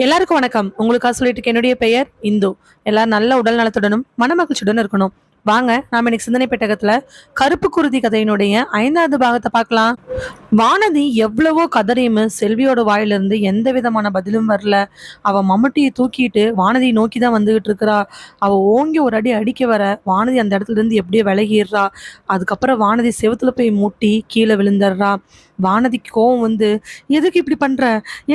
எல்லாருக்கும் வணக்கம். உங்களுக்காக சொல்லிட்டு என்னுடைய பெயர் இந்து. எல்லாரும் நல்ல உடல் நலத்துடனும் மனமகிழ்ச்சியுடன் இருக்கணும். வாங்க நாம இன்னைக்கு சிந்தனை பெட்டகத்துல கருப்பு குருதி கதையினுடைய 5வது பாகத்தை பார்க்கலாம். வானதி எவ்வளவோ கதறியும் செல்வியோட வாயிலிருந்து எந்த விதமான பதிலும் வரல. அவ மம்முட்டியை தூக்கிட்டு வானதியை நோக்கி தான் வந்துகிட்டு இருக்கிறா. அவ ஓங்கி ஒரு அடி அடிக்க வர வானதி அந்த இடத்துல இருந்து எப்படியோ விலகிடுறா. அதுக்கப்புறம் வானதி செவுத்துல போய் முட்டி கீழே விழுந்துடுறா. வானதிக்கு கோவம் வந்து, எதுக்கு இப்படி பண்ற?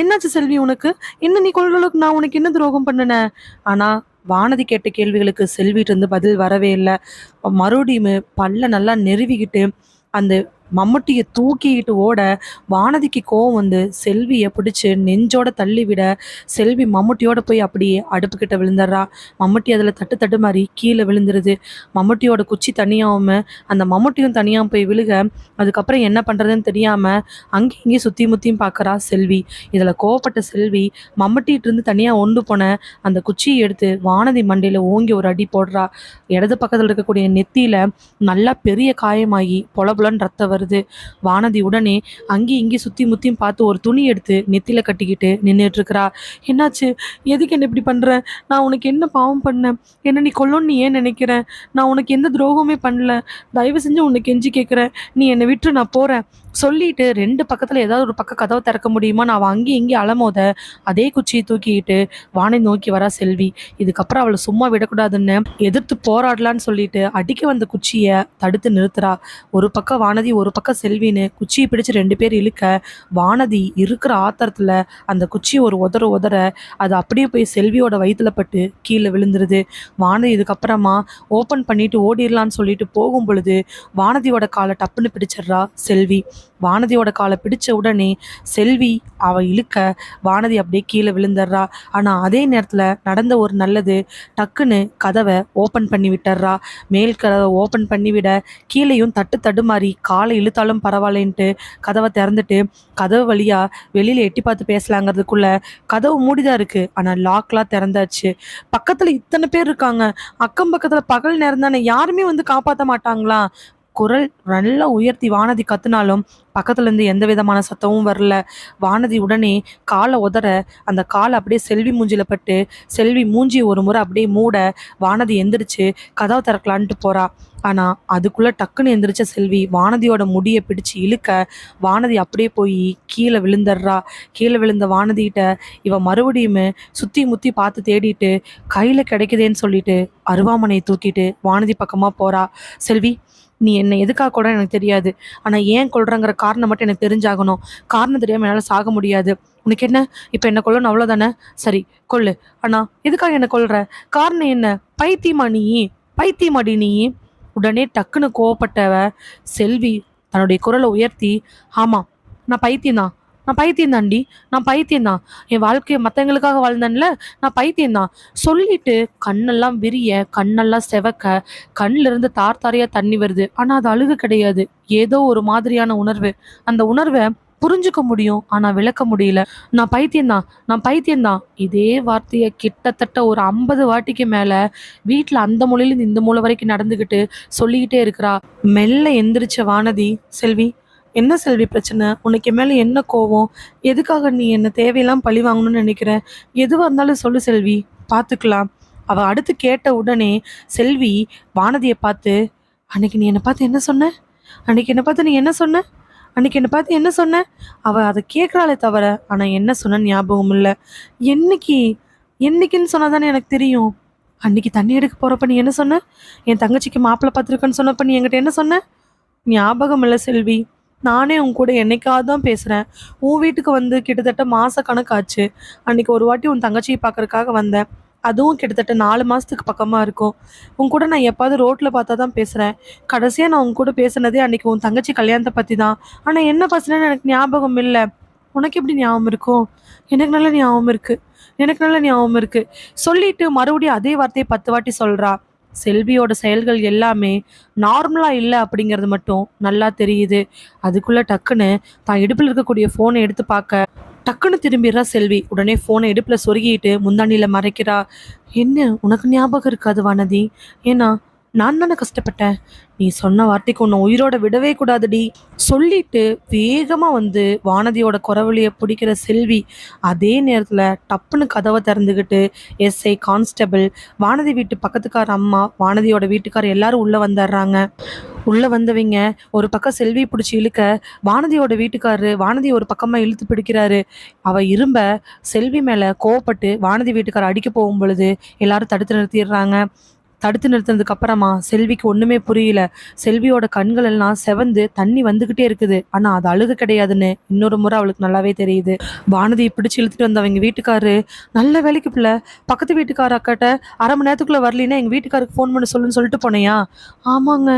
என்னாச்சு செல்வி உனக்கு? என்ன நீ கொள்ற அளவுக்கு நான் உனக்கு என்ன துரோகம் பண்ணுனேன்? ஆனா வானதி கேட்ட கேள்விகளுக்கு செல்விட்டு இருந்து பதில் வரவே இல்லை. மறுபடியும் பல்ல நல்லா நெருவிக்கிட்டு அந்த மம்முட்டியை தூக்கிக்கிட்டு ஓட வானதிக்கு கோவம் வந்து செல்வியை பிடிச்சு நெஞ்சோட தள்ளி விட செல்வி மம்முட்டியோட போய் அப்படியே அடுப்புக்கிட்ட விழுந்துடுறா. மம்முட்டி அதில் தட்டு தட்டு மாதிரி கீழே விழுந்துருது. மம்முட்டியோட குச்சி தனியாகவும் அந்த மம்முட்டியும் தனியாக போய் விழுக அதுக்கப்புறம் என்ன பண்ணுறதுன்னு தெரியாமல் அங்கேயும் இங்கேயும் சுற்றி முற்றியும் பார்க்குறா செல்வி. இதில் கோவப்பட்ட செல்வி மம்முட்டிகிட்டு இருந்து தனியாக ஒன்று போன அந்த குச்சியை எடுத்து வானதி மண்டையில் ஓங்கி ஒரு அடி போடுறா. இடது பக்கத்தில் இருக்கக்கூடிய நெத்தியில் நல்லா பெரிய காயமாகி பொலபுலன்னு ரத்தம் வருது. வானதி உடனே அங்கேயும் இங்கேயும் சுற்றி முற்றியும் பார்த்து ஒரு துணி எடுத்து நெத்தியில கட்டிக்கிட்டு நின்றுட்டு இருக்கிறா. என்னாச்சு? எதுக்கு என்ன இப்படி பண்ற? நான் உனக்கு என்ன பாவம் பண்ணேன்? என்ன நீ கொல்லணும்னு ஏன் நினைக்கிறேன்? நான் உனக்கு எந்த துரோகமே பண்ணல. தயவு செஞ்சு உனக்கு கெஞ்சி கேட்குறேன், நீ என்னை விட்டு நான் போறேன் சொல்லிட்டு 2 பக்கத்துல ஏதாவது ஒரு பக்கம் கதவை திறக்க முடியுமா? நான் அங்கேயும் இங்கேயும் அலமோத அதே குச்சியை தூக்கிக்கிட்டு வானை நோக்கி வரா செல்வி. இதுக்கப்புறம் அவளை சும்மா விடக்கூடாதுன்னு எதிர்த்து போராடலான்னு சொல்லிட்டு அடிக்க வந்த குச்சியை தடுத்து நிறுத்துறா. ஒரு பக்கம் வானதி ஒரு பக்கம் செல்வின்னு குச்சியை பிடிச்சு 2 பேர் இழுக்க வானதி இருக்கிற ஆத்திரத்துல அந்த குச்சியை ஒரு உதற அது அப்படியே போய் செல்வியோட வயிற்றுல பட்டு கீழே விழுந்துருது. வானதி இதுக்கப்புறமா ஓப்பன் பண்ணிட்டு ஓடிடலான்னு சொல்லிட்டு போகும் பொழுது வானதியோட காலை டப்புன்னு பிடிச்சிடுறா செல்வி. வானதியோட காலை பிடிச்ச உடனே செல்வி அவ இழுக்க வானதி அப்படியே கீழே விழுந்துடுறா. ஆனா அதே நேரத்துல நடந்த ஒரு நல்லது, டக்குன்னு கதவை ஓப்பன் பண்ணி விட்டுறா. மேல் கதவை ஓப்பன் பண்ணி விட கீழேயும் தட்டு தடுமாறி காலை இழுத்தாலும் பரவாயில்லன்ட்டு கதவை திறந்துட்டு கதவு வழியா வெளியில எட்டி பார்த்து பேசலாங்கிறதுக்குள்ள கதவு மூடிதான் இருக்கு. ஆனா லாக்லாம் திறந்தாச்சு. பக்கத்துல இத்தனை பேர் இருக்காங்க. அக்கம் பக்கத்துல பகல் நேரம் தானே, யாருமே வந்து காப்பாற்ற மாட்டாங்களா? குரல் நல்லா உயர்த்தி வானதி கத்துனாலும் பக்கத்துல இருந்து எந்த விதமான சத்தமும் வரல. வானதி உடனே காலை உதற அந்த காலை அப்படியே செல்வி மூஞ்சில பட்டு செல்வி மூஞ்சி ஒரு முறை அப்படியே மூட வானதி எந்திரிச்சு கதவை திறக்கலான்ட்டு போறா. ஆனா அதுக்குள்ள டக்குன்னு எந்திரிச்ச செல்வி வானதியோட முடியை பிடிச்சு இழுக்க வானதி அப்படியே போய் கீழே விழுந்துடுறா. கீழே விழுந்த வானதிகிட்ட இவ மறுபடியும் சுத்தி முத்தி பார்த்து தேடிட்டு கையில கிடைக்குதேன்னு சொல்லிட்டு அருவாமனையை தூக்கிட்டு வானதி பக்கமா போறா. செல்வி, நீ என்னை எதுக்காக கூட எனக்கு தெரியாது. ஆனால் ஏன் கொள்றங்கிற காரணம் மட்டும் எனக்கு தெரிஞ்சாகணும். காரணம் தெரியாமல் என்னால் சாக முடியாது. உனக்கு என்ன, இப்போ என்ன கொல்லணும் அவ்வளோதானே? சரி கொல்லு. ஆனால் எதுக்காக என்ன கொல்ற? காரணம் என்ன? பைத்தியமா நீ? பைத்தியமாடி நீ? உடனே டக்குன்னு கோவப்பட்டவ செல்வி தன்னுடைய குரலை உயர்த்தி, ஆமாம் நான் பைத்தியம்தான், நான் பைத்தியம்தாண்டி, நான் பைத்தியம்தான். என் வாழ்க்கையை மற்றவங்களுக்காக வாழ்ந்தேன்ல, நான் பைத்தியம்தான் சொல்லிட்டு கண்ணெல்லாம் விரிய கண்ணெல்லாம் செவக்க கண்ணில் இருந்து தார் தாரையா தண்ணி வருது. ஆனால் அது அழுகு கிடையாது, ஏதோ ஒரு மாதிரியான உணர்வு. அந்த உணர்வை புரிஞ்சுக்க முடியும், ஆனா விளக்க முடியல. நான் பைத்தியம்தான், நான் பைத்தியம்தான். இதே வார்த்தையை கிட்டத்தட்ட ஒரு 50 வாட்டிக்கு மேல வீட்டுல அந்த மூலையில இந்த மூலை வரைக்கும் நடந்துகிட்டு சொல்லிக்கிட்டே இருக்கிறா. மெல்ல எந்திரிச்ச வானதி, செல்வி, என்ன செல்வி பிரச்சனை? உனக்கு மேலே என்ன கோவம்? எதுக்காக நீ என்ன தேவையெல்லாம் பழி வாங்கணும்னு நினைக்கிற? எதுவாக இருந்தாலும் சொல்லு செல்வி, பார்த்துக்கலாம். அவள் அடுத்து கேட்ட உடனே செல்வி வானதியை பார்த்து, அன்னைக்கு நீ என்னை பார்த்து என்ன சொன்ன? அன்னைக்கு என்னை பார்த்து நீ என்ன சொன்ன? அன்னைக்கு என்னை பார்த்து என்ன சொன்ன? அவள் அதை கேட்குறாளே தவிர ஆனால் என்ன சொன்ன ஞாபகம் இல்லை. என்னைக்கு? என்னைக்குன்னு சொன்னாதானே எனக்கு தெரியும். அன்னைக்கு தண்ணி எடுக்க போகிறப்ப நீ என்ன சொன்ன? என் தங்கச்சிக்கு மாப்பிள்ளை பார்த்துருக்கேன்னு சொன்னப்ப நீ என்கிட்ட என்ன சொன்ன? ஞாபகம் இல்லை செல்வி. நானே உன் கூட என்னைக்காவது தான் பேசுகிறேன். உன் வீட்டுக்கு வந்து கிட்டத்தட்ட மாத கணக்காச்சு. அன்றைக்கி ஒரு வாட்டி உன் தங்கச்சியை பார்க்கறக்காக வந்தேன். அதுவும் கிட்டத்தட்ட 4 மாதத்துக்கு பக்கமாக இருக்கும். உன் கூட நான் எப்பாவது ரோட்டில் பார்த்தா தான் பேசுகிறேன். கடைசியாக நான் உன் கூட பேசுனதே அன்றைக்கி உன் தங்கச்சி கல்யாணத்தை பற்றி தான். ஆனால் என்ன பேசுனேன்னு எனக்கு ஞாபகம் இல்லை. உனக்கு எப்படி ஞாபகம் இருக்கும்? எனக்கு நல்ல ஞாபகம் இருக்குது, எனக்கு நல்ல ஞாபகம் இருக்குது சொல்லிட்டு மறுபடியும் அதே வார்த்தையை 10 வாட்டி சொல்கிறா. செல்வியோட செயல்கள் எல்லாமே நார்மலா இல்லை அப்படிங்கிறது மட்டும் நல்லா தெரியுது. அதுக்குள்ள டக்குன்னு தான் இடுப்பில் இருக்கக்கூடிய ஃபோனை எடுத்து பார்க்க டக்குன்னு திரும்பிடுறா செல்வி. உடனே ஃபோனை இடுப்பில் சொருகிட்டு முந்தாண்டியில் மறைக்கிறா. என்ன உனக்கு ஞாபகம் இருக்காது வானதி? ஏன்னா நான் தானே கஷ்டப்பட்டேன். நீ சொன்ன வார்த்தைக்கு உன்னை உயிரோட விடவே கூடாதுடி. சொல்லிட்டு வேகமா வந்து வானதியோட குரவழிய பிடிக்கிற செல்வி, அதே நேரத்துல டப்புன்னு கதவை திறந்துக்கிட்டு எஸ்ஐ, கான்ஸ்டபிள், வானதி வீட்டு பக்கத்துக்கார அம்மா, வானதியோட வீட்டுக்காரர் எல்லாரும் உள்ள வந்துடுறாங்க. உள்ள வந்தவங்க ஒரு பக்கம் செல்வி பிடிச்சி இழுக்க, வானதியோட வீட்டுக்காரரு வானதி ஒரு பக்கமா இழுத்து பிடிக்கிறாரு. அவ இரும்ப செல்வி மேல கோவப்பட்டு வானதி வீட்டுக்காரர் அடிக்க போகும் பொழுது எல்லாரும் தடுத்து நிறுத்திடுறாங்க. தடுத்து நிறுத்தினதுக்கு அப்புறமா செல்விக்கு ஒண்ணுமே புரியல. செல்வியோட கண்கள் எல்லாம் செவந்து தண்ணி வந்துகிட்டே இருக்குது. ஆனா அது அழுக கிடையாதுன்னு இன்னொரு முறை அவளுக்கு நல்லாவே தெரியுது. வானதியை பிடிச்சு இழுத்துட்டு வந்தவங்க வீட்டுக்காரு, நல்ல வேலைக்கு பிள்ளை, பக்கத்து வீட்டுக்கார அக்காட்ட 1/2 மணி நேரத்துக்குள்ள வரலின்னா எங்க வீட்டுக்காருக்கு ஃபோன் பண்ண சொல்லுன்னு சொல்லிட்டு போனையா? ஆமாங்க,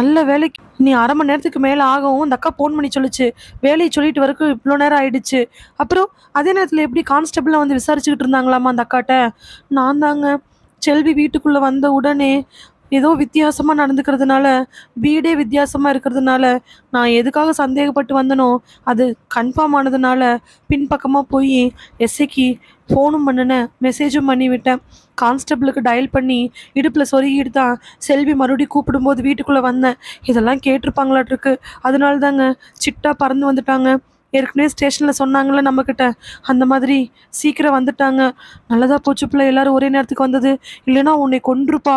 நல்ல வேலைக்கு நீ 1/2 மணி நேரத்துக்கு மேல ஆகவும் அந்த அக்கா ஃபோன் பண்ணி சொல்லிச்சு. வேலையை சொல்லிட்டு வரைக்கும் இவ்வளோ நேரம் ஆயிடுச்சு. அப்புறம் அதே நேரத்துல எப்படி கான்ஸ்டபிள்லாம் வந்து விசாரிச்சுக்கிட்டு இருந்தாங்களாமா அந்த அக்காட்ட? நான் தாங்க, செல்வி வீட்டுக்குள்ள வந்த உடனே ஏதோ வித்தியாசமா நடந்துக்கிறதுனால, வீடே வித்தியாசமா இருக்கிறதுனால, நான் எதுக்காக சந்தேகப்பட்டு வந்தனோ அது கன்ஃபார்ம் ஆனதுனால பின்பக்கமா போய் எஸ்ஐக்கு ஃபோனும் பண்ணினேன், மெசேஜும் பண்ணி விட்டேன். கான்ஸ்டபிளுக்கு டயல் பண்ணி இடுப்புல சொருகிட்டு தான் செல்வி மறுபடியும் கூப்பிடும்போது வீட்டுக்குள்ள வந்தேன். இதெல்லாம் கேட்டிருப்பாங்களாட்டிருக்கு. அதனால தாங்க சிட்டா பறந்து வந்துட்டாங்க. ஏற்கனவே ஸ்டேஷன்ல சொன்னாங்கல்ல நம்மக்கிட்ட, அந்த மாதிரி சீக்கிரம் வந்துட்டாங்க. நல்லதா போச்சு பிள்ளை எல்லாரும் ஒரே நேரத்துக்கு வந்தது. இல்லைன்னா உன்னை கொன்றுப்பா.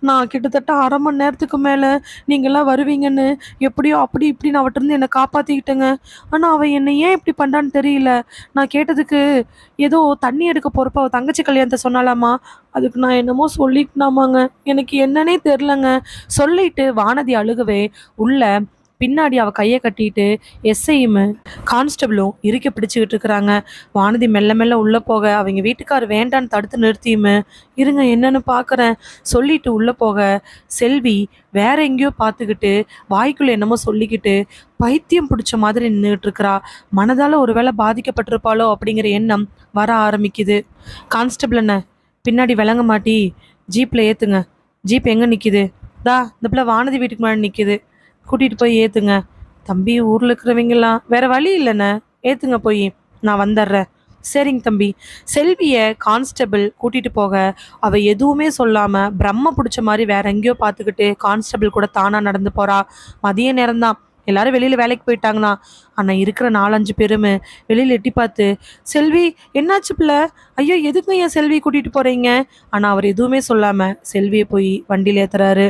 நான் கிட்டத்தட்ட 1/2 மணி நேரத்துக்கு மேலே நீங்கள்லாம் வருவீங்கன்னு எப்படியோ அப்படி இப்படின்னு அவட்டிருந்து என்னை காப்பாற்றிக்கிட்டேங்க. ஆனால் அவள் என்னை ஏன் இப்படி பண்ணுறான்னு தெரியல. நான் கேட்டதுக்கு ஏதோ தண்ணி எடுக்க போகிறப்ப அவள் தங்கச்சி கல்யாணத்தை சொன்னாலாமா, அதுக்கு நான் என்னமோ சொல்லிட்டுனாமாங்க. எனக்கு என்னன்னே தெரிலங்க. சொல்லிட்டு வானதி அழுகவே உள்ள பின்னாடி அவள் கையை கட்டிட்டு எஸ்ஐயும் கான்ஸ்டபிளும் இறுக்க பிடிச்சிக்கிட்டு இருக்கிறாங்க. வானதி மெல்ல மெல்ல உள்ளே போக அவங்க வீட்டுக்கார் வேண்டான்னு தடுத்து நிறுத்தியுமே, இருங்க என்னன்னு பார்க்குறேன் சொல்லிட்டு உள்ளே போக செல்வி வேற எங்கேயோ பார்த்துக்கிட்டு வாய்க்குள்ள என்னமோ சொல்லிக்கிட்டு பைத்தியம் பிடிச்ச மாதிரி நின்றுட்டு இருக்கிறா. மனதால் ஒருவேளை பாதிக்கப்பட்டிருப்பாளோ அப்படிங்கிற எண்ணம் வர ஆரம்பிக்குது. கான்ஸ்டபிள் என்ன பின்னாடி விளங்க மாட்டி ஜீப்பில் ஏற்றுங்க. ஜீப் எங்கே நிற்கிது? இந்த பிள்ளை வானதி வீட்டுக்கு முன்னாடி நிற்கிது, கூட்டிகிட்டு போய் ஏற்றுங்க. தம்பி ஊரில் இருக்கிறவங்கலாம் வேற வழி இல்லைண்ணே, ஏற்றுங்க போய், நான் வந்துடுறேன். சரிங்க தம்பி. செல்வியை கான்ஸ்டபிள் கூட்டிகிட்டு போக அவள் எதுவுமே சொல்லாமல் பிரம்ம பிடிச்ச மாதிரி வேற எங்கேயோ பார்த்துக்கிட்டு கான்ஸ்டபிள் கூட தானாக நடந்து போகிறா. மதிய நேரம்தான், எல்லாரும் வெளியில் வேலைக்கு போயிட்டாங்கண்ணா. ஆனால் இருக்கிற 4-5 பேருமே வெளியில் எட்டி பார்த்து, செல்வி என்னாச்சு பிள்ளை, ஐயோ எதுக்கு ஏன் செல்வி கூட்டிகிட்டு போகிறீங்க? ஆனால் அவர் எதுவுமே சொல்லாமல் செல்வியை போய் வண்டியில் ஏற்றுறாரு.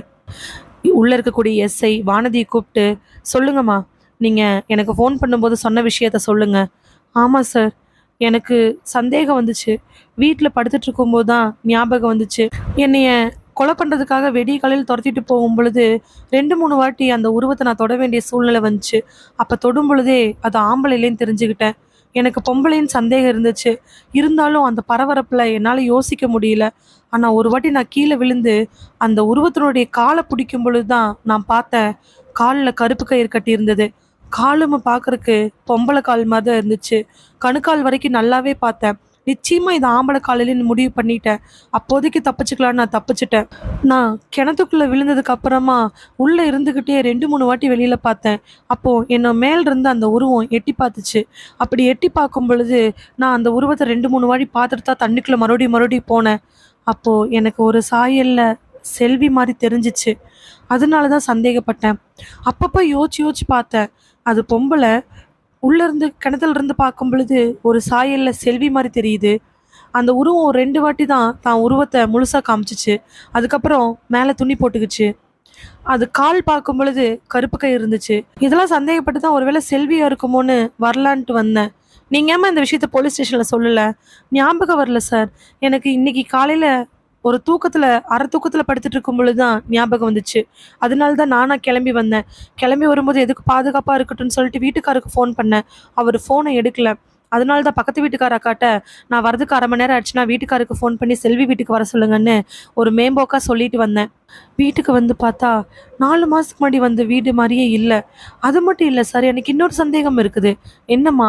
உள்ளே இருக்கக்கூடிய எஸ்ஐ வானதியை கூப்பிட்டு, சொல்லுங்கம்மா, நீங்கள் எனக்கு ஃபோன் பண்ணும்போது சொன்ன விஷயத்த சொல்லுங்கள். ஆமாம் சார், எனக்கு சந்தேகம் வந்துச்சு. வீட்டில் படுத்துட்டு இருக்கும்போது தான் ஞாபகம் வந்துச்சு. என்னைய கொலை பண்ணுறதுக்காக வெடி காலையில் துரத்திட்டு போகும் பொழுது 2-3 வாட்டி அந்த உருவத்தை நான் தொட வேண்டிய சூழ்நிலை வந்துச்சு. அப்போ தொடும் பொழுதே அது ஆம்பளைலேன்னு தெரிஞ்சுக்கிட்டேன். எனக்கு பொம்பளைன்னு சந்தேகம் இருந்துச்சு. இருந்தாலும் அந்த பரபரப்பில் என்னால் யோசிக்க முடியல. ஆனால் ஒரு வாட்டி நான் கீழே விழுந்து அந்த உருவத்தினுடைய காலை பிடிக்கும் பொழுது தான் நான் பார்த்தேன், காலில் கருப்பு கயிறு கட்டி இருந்தது. காலும் பார்க்கறக்கு பொம்பளை கால் மாதிரி தான் இருந்துச்சு. கணுக்கால் வரைக்கும் நல்லாவே பார்த்தேன். நிச்சயமாக இது ஆம்பளை காலையிலன்னு முடிவு பண்ணிட்டேன். அப்போதைக்கு தப்பிச்சுக்கலான்னு நான் தப்பிச்சிட்டேன். நான் கிணத்துக்குள்ளே விழுந்ததுக்கு அப்புறமா உள்ளே இருந்துக்கிட்டே 2-3 வாட்டி வெளியில் பார்த்தேன். அப்போது என்னை மேல் இருந்து அந்த உருவம் எட்டி பார்த்துச்சு. அப்படி எட்டி பார்க்கும் பொழுது நான் அந்த உருவத்தை 2-3 வாட்டி பார்த்துட்டு தான் தண்ணிக்குள்ளே மறுபடியும் போனேன். அப்போது எனக்கு ஒரு சாயலில் செல்வி மாதிரி தெரிஞ்சிச்சு. அதனால தான் சந்தேகப்பட்டேன். அப்பப்போ யோசிச்சு பார்த்தேன், அது பொம்பளை. உள்ளேருந்து கிணத்துல இருந்து பார்க்கும் பொழுது ஒரு சாயலில் செல்வி மாதிரி தெரியுது. அந்த உருவம் 2 வாட்டி தான் உருவத்தை முழுசாக காமிச்சிச்சு. அதுக்கப்புறம் மேலே துணி போட்டுக்குச்சு. அது கால் பார்க்கும் பொழுது கருப்பு கை இருந்துச்சு. இதெல்லாம் சந்தேகப்பட்டு தான் ஒருவேளை செல்வியா இருக்குமோன்னு வரலான்ட்டு வந்தேன். நீங்கள் ஏமா இந்த விஷயத்த போலீஸ் ஸ்டேஷனில் சொல்லலை? ஞாபகம் வரல சார். எனக்கு இன்னைக்கு காலையில் ஒரு அரை தூக்கத்தில் படுத்துட்டு இருக்கும் பொழுது தான் ஞாபகம் வந்துச்சு. அதனால தான் நானாக கிளம்பி வந்தேன். கிளம்பி வரும்போது எதுக்கு பாதுகாப்பாக இருக்கட்டும்னு சொல்லிட்டு வீட்டுக்காருக்கு ஃபோன் பண்ணேன். அவர் ஃபோனை எடுக்கல. அதனால தான் பக்கத்து வீட்டுக்கார அக்காட்ட நான் வரதுக்கு 1/2 மணி நேரம் ஆச்சுன்னா வீட்டுக்காருக்கு ஃபோன் பண்ணி செல்வி வீட்டுக்கு வர சொல்லுங்கன்னு ஒரு மேம்போக்காக சொல்லிட்டு வந்தேன். வீட்டுக்கு வந்து பார்த்தா 4 மாதத்துக்கு முன்னாடி வந்த வீடு மாதிரியே இல்லை. அது மட்டும் இல்லை சார், எனக்கு இன்னொரு சந்தேகம் இருக்குது. என்னம்மா?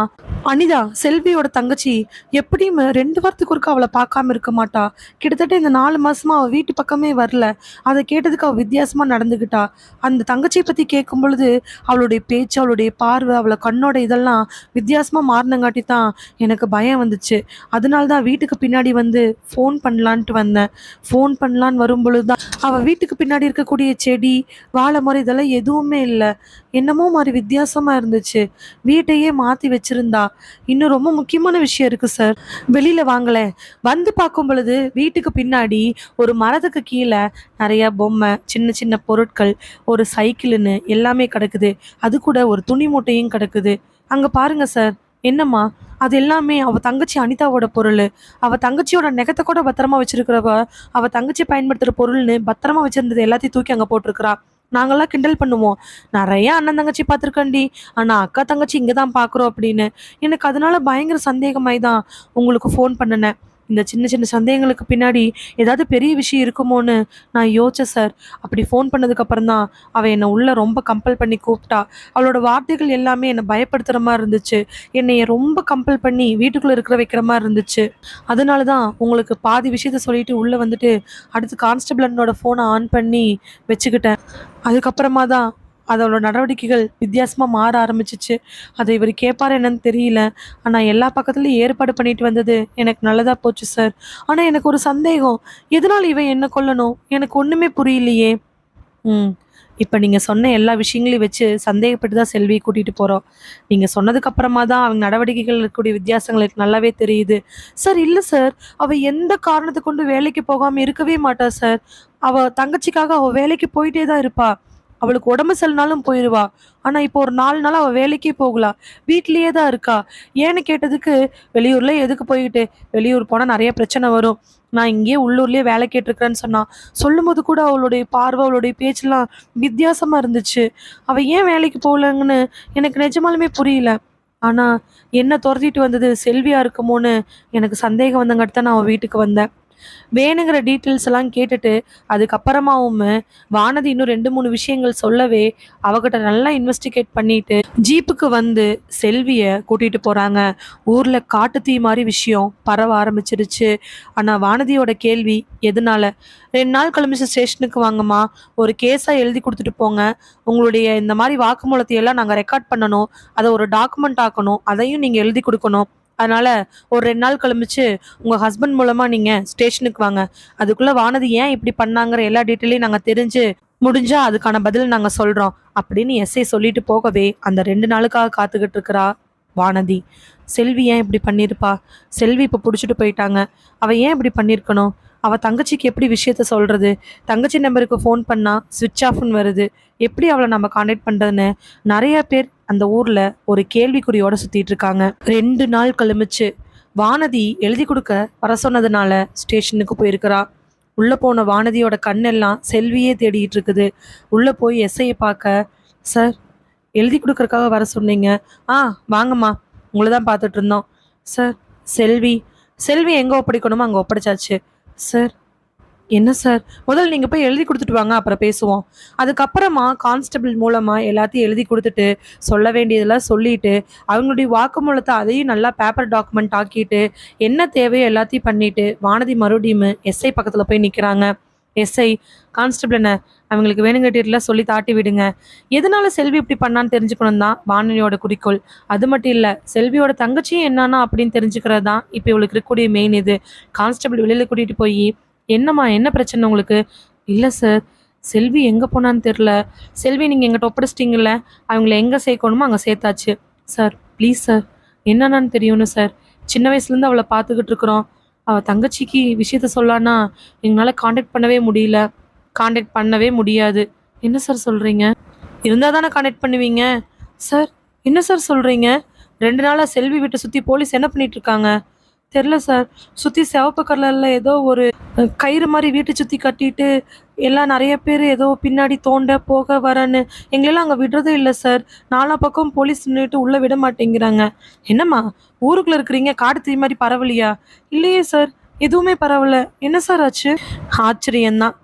அனிதா செல்வியோட தங்கச்சி எப்படியும் 2 வாரத்துக்கு ஒருக்கா அவளை பார்க்காம இருக்க மாட்டா. கிட்டத்தட்ட இந்த 4 மாதமா அவள் வீட்டு பக்கமே வரல. அதை கேட்டதுக்கு அவள் வித்தியாசமாக நடந்துக்கிட்டா. அந்த தங்கச்சியை பற்றி கேட்கும் பொழுது அவளுடைய பேச்சு, அவளுடைய பார்வை, அவளை கண்ணோட இதெல்லாம் வித்தியாசமாக மாறினங்காட்டி தான் எனக்கு பயம் வந்துச்சு. அதனால தான் வீட்டுக்கு பின்னாடி வந்து ஃபோன் பண்ணலான்ட்டு வந்தேன். ஃபோன் பண்ணலான்னு வரும்பொழுது தான் அவள் வீட்டுக்கு பின்னாடி இருக்கக்கூடிய செடி, வாழை மரம் இதெல்லாம் எதுவுமே இல்லை. என்னமோ மாதிரி வித்தியாசமாக இருந்துச்சு. வீட்டையே மாற்றி வச்சிருந்தா. இன்னும் ரொம்ப முக்கியமான விஷயம் இருக்குது சார். வெளியில் வாங்களேன். வந்து பார்க்கும் பொழுது வீட்டுக்கு பின்னாடி ஒரு மரத்துக்கு கீழே நிறைய பொம்மை, சின்ன சின்ன பொருட்கள், ஒரு சைக்கிள்னு எல்லாமே கிடக்குது. அது கூட ஒரு துணி மூட்டையும் கிடக்குது. அங்கே பாருங்க சார். என்னம்மா? அது எல்லாமே அவ தங்கச்சி அனிதாவோட பொருள். அவ தங்கச்சியோட நெகத்தை கூட பத்திரமா வச்சிருக்கிறவ, அவ தங்கச்சி பயன்படுத்துகிற பொருள்னு பத்திரமா வச்சிருந்தது எல்லாத்தையும் தூக்கி அங்கே போட்டிருக்கிறா. நாங்கெல்லாம் கிண்டல் பண்ணுவோம். நிறைய அண்ணன் தங்கச்சி பார்த்துருக்கண்டி, ஆனால் அக்கா தங்கச்சி இங்கே தான் பார்க்குறோம் அப்படின்னு. எனக்கு அதனால பயங்கர சந்தேகமாய் தான் உங்களுக்கு ஃபோன் பண்ணினேன். இந்த சின்ன சின்ன சந்தேகங்களுக்கு பின்னாடி ஏதாவது பெரிய விஷயம் இருக்குமோன்னு நான் யோசிச்சேன் சார். அப்படி ஃபோன் பண்ணதுக்கப்புறம் தான் அவள் என்னை உள்ளே ரொம்ப கம்பல் பண்ணி கூப்பிட்டா. அவளோட வார்த்தைகள் எல்லாமே என்னை பயப்படுத்துகிற மாதிரி இருந்துச்சு. என்னைய ரொம்ப கம்பல் பண்ணி வீட்டுக்குள்ளே இருக்கிற வைக்கிற மாதிரி இருந்துச்சு. அதனால தான் உங்களுக்கு பாதி விஷயத்த சொல்லிட்டு உள்ளே வந்துட்டு அடுத்து கான்ஸ்டபிள் அண்ணனோட ஃபோனை ஆன் பண்ணி வச்சுக்கிட்டேன். அதுக்கப்புறமா தான் அதோட நடவடிக்கைகள் வித்தியாசமாக மாற ஆரம்பிச்சிச்சு. அதை இவர் கேட்பார் என்னன்னு தெரியல. ஆனால் எல்லா பக்கத்துலையும் ஏற்பாடு பண்ணிட்டு வந்தது எனக்கு நல்லதாக போச்சு சார். ஆனால் எனக்கு ஒரு சந்தேகம். எதனால் இவன் என்ன கொல்லணும்? எனக்கு ஒன்றுமே புரியலையே. இப்போ நீங்கள் சொன்ன எல்லா விஷயங்களையும் வச்சு சந்தேகப்பட்டு தான் செல்வியை கூட்டிகிட்டு போகிறோம். நீங்கள் சொன்னதுக்கப்புறமா தான் அவங்க நடவடிக்கைகள் இருக்கக்கூடிய வித்தியாசங்கள் எனக்கு நல்லாவே தெரியுது சார். இல்லை சார், அவள் எந்த காரணத்தை கொண்டு வேலைக்கு போகாமல் இருக்கவே மாட்டா சார். அவள் தங்கச்சிக்காக அவள் வேலைக்கு போயிட்டே தான் இருப்பா. அவளுக்கு உடம்பு சரினாலும் போயிடுவா. ஆனால் இப்போ ஒரு 4 நாள் அவள் வேலைக்கே போகலாம், வீட்லேயே தான் இருக்கா. ஏன்னு கேட்டதுக்கு, வெளியூரில் எதுக்கு போய்கிட்டு, வெளியூர் போனால் நிறைய பிரச்சனை வரும், நான் இங்கேயே உள்ளூர்லேயே வேலை கேட்டிருக்கிறேன்னு சொன்னான். சொல்லும்போது கூட அவளுடைய பார்வை, அவளுடைய பேச்செல்லாம் வித்தியாசமாக இருந்துச்சு. அவள் ஏன் வேலைக்கு போகலங்கன்னு எனக்கு நிஜமாலுமே புரியல. ஆனால் என்ன துரத்திட்டு வந்தது செல்வியாக இருக்குமோன்னு எனக்கு சந்தேகம் வந்தங்காட்டி தான் நான் அவள் வீட்டுக்கு வந்தேன். வேணுங்கிற டீட்டெயில்ஸ் எல்லாம் கேட்டுட்டு அதுக்கப்புறமாவும் வானதி இன்னும் 2-3 விஷயங்கள் சொல்லவே அவகிட்ட நல்லா இன்வெஸ்டிகேட் பண்ணிட்டு ஜீப்புக்கு வந்து செல்விய கூட்டிட்டு போறாங்க. ஊர்ல காட்டுத்தீ மாதிரி விஷயம் பரவ ஆரம்பிச்சிருச்சு. ஆனா வானதியோட கேள்வி, எதனால 2 நாள் கிளம்பிச்சு ஸ்டேஷனுக்கு வாங்கம்மா, ஒரு கேஸா எழுதி கொடுத்துட்டு போங்க, உங்களுடைய இந்த மாதிரி வாக்குமூலத்தை எல்லாம் நாங்கள் ரெக்கார்ட் பண்ணணும், அதை ஒரு டாக்குமெண்ட் ஆக்கணும், அதையும் நீங்க எழுதி கொடுக்கணும். அதனால ஒரு 2 நாள் கழிச்சு உங்க ஹஸ்பண்ட் மூலமா நீங்க ஸ்டேஷனுக்கு வாங்க. அதுக்குள்ள வானதி ஏன் இப்படி பண்ணாங்கிற எல்லா டீட்டெயிலையும் நாங்க தெரிஞ்சு முடிஞ்சா அதுக்கான பதில் நாங்க சொல்றோம் அப்படின்னு எஸ்ஐ சொல்லிட்டு போகவே அந்த 2 நாளுக்காக காத்துக்கிட்டு இருக்கிறா வானதி. செல்வி ஏன் இப்படி பண்ணியிருப்பா? செல்வி இப்போ பிடிச்சிட்டு போயிட்டாங்க. அவ ஏன் இப்படி பண்ணியிருக்கணும்? அவள் தங்கச்சிக்கு எப்படி விஷயத்த சொல்கிறது? தங்கச்சி நம்பருக்கு ஃபோன் பண்ணால் ஸ்விட்ச் ஆஃப்னு வருது. எப்படி அவளை நம்ம கான்டாக்ட் பண்ணுறதுன்னு நிறைய பேர் அந்த ஊரில் ஒரு கேள்விக்குறியோடு சுற்றிட்டு இருக்காங்க. 2 நாள் கழிச்சு வானதி எழுதி கொடுக்க வர சொன்னதுனால ஸ்டேஷனுக்கு போயிருக்கிறா. உள்ளே போன வானதியோட கண்ணெல்லாம் செல்வியே தேடிட்டு இருக்குது. உள்ளே போய் எஸ்ஐயை பார்க்க, சார் எழுதி கொடுக்கறக்காக வர சொன்னீங்க. வாங்கம்மா, உங்களை தான் பார்த்துட்டு இருந்தோம். சார் செல்வி செல்வி எங்கே ஒப்படைக்கணுமோ அங்கே ஒப்படைச்சாச்சு. சார் என்ன சார், முதல்ல நீங்கள் போய் எழுதி கொடுத்துட்டு வாங்க, அப்புறம் பேசுவோம். அதுக்கப்புறமா கான்ஸ்டபிள் மூலமாக எல்லாத்தையும் எழுதி கொடுத்துட்டு சொல்ல வேண்டியதெல்லாம் சொல்லிட்டு அவங்களுடைய வாக்குமூலத்தை அதையும் நல்லா பேப்பர் டாக்குமெண்ட் ஆக்கிட்டு என்ன தேவையோ எல்லாத்தையும் பண்ணிட்டு வானதி மறுபடியும் எஸ்ஐ பக்கத்தில் போய் நிற்கிறாங்க. எஸ்ஐ, கான்ஸ்டபிள் என்ன, அவங்களுக்கு வேணுங்க டீட்டெயிலாக சொல்லி தாட்டி விடுங்க. எதனால செல்வி இப்படி பண்ணான்னு தெரிஞ்சுக்கணும் தான் வானதியோட குறிக்கோள். அது மட்டும் இல்லை, செல்வியோட தங்கச்சியும் என்னன்னா அப்படின்னு தெரிஞ்சுக்கிறது தான் இப்போ இவளுக்கு இருக்கக்கூடிய மெயின் இது. கான்ஸ்டபிள் வெளியில் கூட்டிகிட்டு போய், என்னம்மா என்ன பிரச்சனை உங்களுக்கு? இல்லை சார், செல்வி எங்கே போனான்னு தெரில. செல்வி நீங்கள் எங்கிட்ட ஒப்படைச்சிட்டிங்கல்ல, அவங்கள எங்கே சேர்க்கணுமோ அங்கே சேர்த்தாச்சு. சார் ப்ளீஸ் சார், என்னென்னு தெரியணும் சார், சின்ன வயசுலேருந்து அவளை பார்த்துக்கிட்டு இருக்கிறோம். அவள் தங்கச்சிக்கு விஷயத்த சொல்லான்னா எங்களால் காண்டாக்ட் பண்ணவே முடியாது. என்ன சார் சொல்கிறீங்க? இருந்தால் தானே காண்டாக்ட் பண்ணுவீங்க. சார் என்ன சார் சொல்கிறீங்க? 2 நாளாக செல்வி வீட்டை சுற்றி போலீஸ் என்ன பண்ணிகிட்ருக்காங்க? தெரில சார், சுற்றி சிவப்பு கலரில் ஏதோ ஒரு கயிறு மாதிரி வீட்டை சுற்றி கட்டிட்டு எல்லாம் நிறைய பேர் ஏதோ பின்னாடி தோண்ட போக வரன்னு எங்களெல்லாம் அங்கே விடுறதே இல்லை சார். 4 பக்கம் போலீஸ் நின்றுட்டு உள்ளே விட மாட்டேங்கிறாங்க. என்னம்மா ஊருக்குள்ளே இருக்கிறீங்க, காடு தீ மாதிரி பரவலையா? இல்லையே சார், எதுவுமே பரவல. என்ன சார் ஆச்சு? ஆச்சரியந்தான்.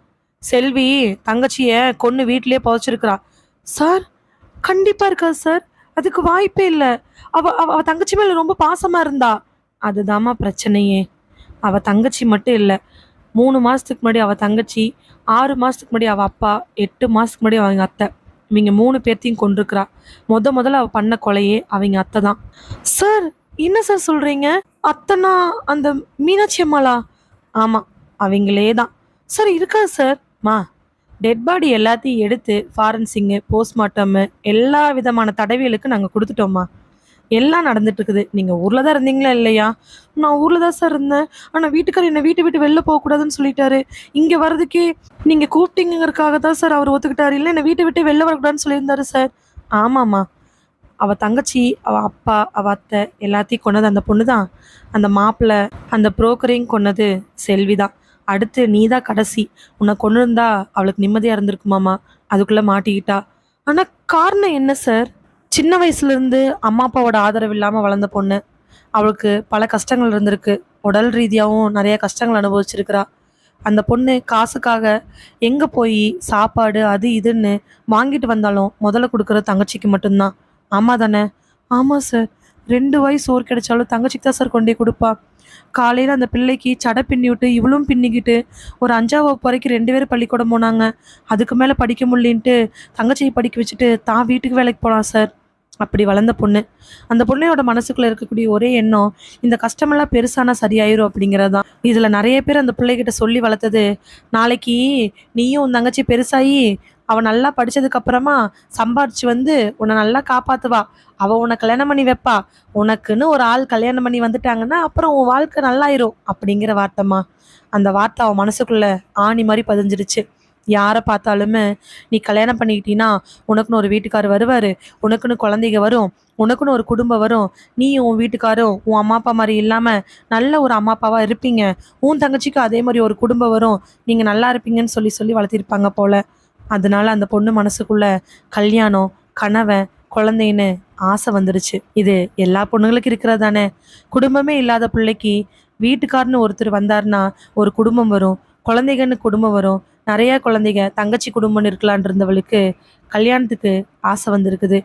செல்வி தங்கச்சியை கொன்று வீட்டிலே புதைச்சிருக்கிறா. சார் கண்டிப்பாக இருக்கா சார்? அதுக்கு வாய்ப்பே இல்லை. அவ தங்கச்சி மேலே ரொம்ப பாசமாக இருந்தா. அதுதாம்மா பிரச்சனையே. அவள் தங்கச்சி மட்டும் இல்லை, 3 மாதத்துக்கு முன்னாடி அவள் தங்கச்சி, 6 மாதத்துக்கு முன்னாடி அவள் அப்பா, 8 மாதத்துக்கு முன்னாடி அவங்க அத்தை, இவங்க 3 பேர்த்தையும் கொண்டிருக்கிறா. முதல்ல அவள் பண்ண கொலையே அவங்க அத்தை தான். சார் என்ன சார் சொல்றீங்க? அத்தனா அந்த மீனாட்சி அம்மாளா? ஆமா, அவங்களே தான். சார் இருக்காது சார். மா, டெட் பாடி எல்லாத்தையும் எடுத்து ஃபாரன்சிங்கு, போஸ்ட்மார்ட்டமு எல்லா விதமான தடவியலுக்கு நாங்க குடுத்துட்டோம்மா. எல்லாம் நடந்துட்டு இருக்குது. நீங்க ஊர்ல தான் இருந்தீங்களா இல்லையா? நான் ஊர்ல தான் சார் இருந்தேன். ஆனா வீட்டுக்காரர் என்ன வீட்ட விட்டு வெளில போகக்கூடாதுன்னு சொல்லிட்டாரு. இங்க வர்றதுக்கே நீங்க கூப்பிட்டீங்கங்கறக்காக தான் சார் அவரு ஒத்துக்கிட்டாரு. இல்ல என்ன வீட்ட விட்டு வெளில வரக்கூடாதுன்னு சொல்லியிருந்தாரு சார். ஆமாம்மா. அவ தங்கச்சி, அவ அப்பா, அவ அத்தை எல்லாத்தையும் கொன்னது அந்த பொண்ணு தான். அந்த மாப்பிள, அந்த புரோக்கரையும் கொன்னது செல்வி தான். அடுத்து நீ தான் கடைசி. உன்னை கொன்னிருந்தா அவளுக்கு நிம்மதியா இருந்திருக்குமாமா. அதுக்குள்ள மாட்டிக்கிட்டா. ஆனா காரணம் என்ன சார்? சின்ன வயசுலேருந்து அம்மா அப்பாவோட ஆதரவு இல்லாமல் வளர்ந்த பொண்ணு. அவளுக்கு பல கஷ்டங்கள் இருந்திருக்கு. உடல் ரீதியாகவும் நிறைய கஷ்டங்கள் அனுபவிச்சிருக்கிறா. அந்த பொண்ணு காசுக்காக எங்கே போய் சாப்பாடு அது இதுன்னு வாங்கிட்டு வந்தாலும் முதல்ல கொடுக்குறது தங்கச்சிக்கு மட்டும்தான். ஆமாம் தானே? ஆமாம் சார். 2 வாய் சோறு கிடைச்சாலும் தங்கச்சிக்கு தான் சார் கொண்டே கொடுப்பா. காலையில் அந்த பிள்ளைக்கு சடை பின்னி விட்டு இவளும் பின்னிக்கிட்டு ஒரு 5ஆம் வகுப்பு வரைக்கும் 2 பேரும் பள்ளிக்கூடம் போனாங்க. அதுக்கு மேலே படிக்க முடியலின்ட்டு தங்கச்சியை படிக்க வச்சுட்டு தான் வீட்டுக்கு வேலைக்கு போகலாம் சார். அப்படி வளர்ந்த பொண்ணு. அந்த பொண்ணையோட மனசுக்குள்ள இருக்கக்கூடிய ஒரே எண்ணம், இந்த கஷ்டமெல்லாம் பெருசானா சரியாயிரும் அப்படிங்கிறது தான். இதில் நிறைய பேர் அந்த பிள்ளைகிட்ட சொல்லி வளர்த்தது, நாளைக்கு நீயும் உன் தங்கச்சி பெருசாகி அவள் நல்லா படித்ததுக்கு அப்புறமா சம்பாரிச்சு வந்து உன்னை நல்லா காப்பாற்றுவா. அவள் உன்னை கல்யாணம் பண்ணி வைப்பா. உனக்குன்னு ஒரு ஆள் கல்யாணம் பண்ணி வந்துட்டாங்கன்னா அப்புறம் உன் வாழ்க்கை நல்லாயிரும் அப்படிங்கிற வார்த்தைம்மா. அந்த வார்த்தை அவன் மனசுக்குள்ள ஆணி மாதிரி பதிஞ்சிருச்சு. யாரை பார்த்தாலுமே நீ கல்யாணம் பண்ணிக்கிட்டீன்னா உனக்குன்னு ஒரு வீட்டுக்காரர் வருவார், உனக்குன்னு குழந்தைங்க வரும், உனக்குன்னு ஒரு குடும்பம் வரும், நீயும் உன் வீட்டுக்காரும் உன் அம்மா அப்பா மாதிரி இல்லாமல் நல்ல ஒரு அம்மா அப்பாவாக இருப்பீங்க, உன் தங்கச்சிக்கும் அதே மாதிரி ஒரு குடும்பம் வரும், நீங்கள் நல்லா இருப்பீங்கன்னு சொல்லி சொல்லி வளர்த்திருப்பாங்க போல். அதனால அந்த பொண்ணு மனசுக்குள்ள கல்யாணம், கனவை, குழந்தைன்னு ஆசை வந்துருச்சு. இது எல்லா பொண்ணுங்களுக்கும் இருக்கிறது தானே. குடும்பமே இல்லாத பிள்ளைக்கு வீட்டுக்காரன்னு ஒருத்தர் வந்தார்னா ஒரு குடும்பம் வரும், குழந்தைகன்னு குடும்பம் வரும். நிறைய குழந்தைங்க தங்கச்சி குடும்பம்னு இருக்கலான் இருந்தவளுக்கு கல்யாணத்துக்கு ஆசை வந்திருக்குது.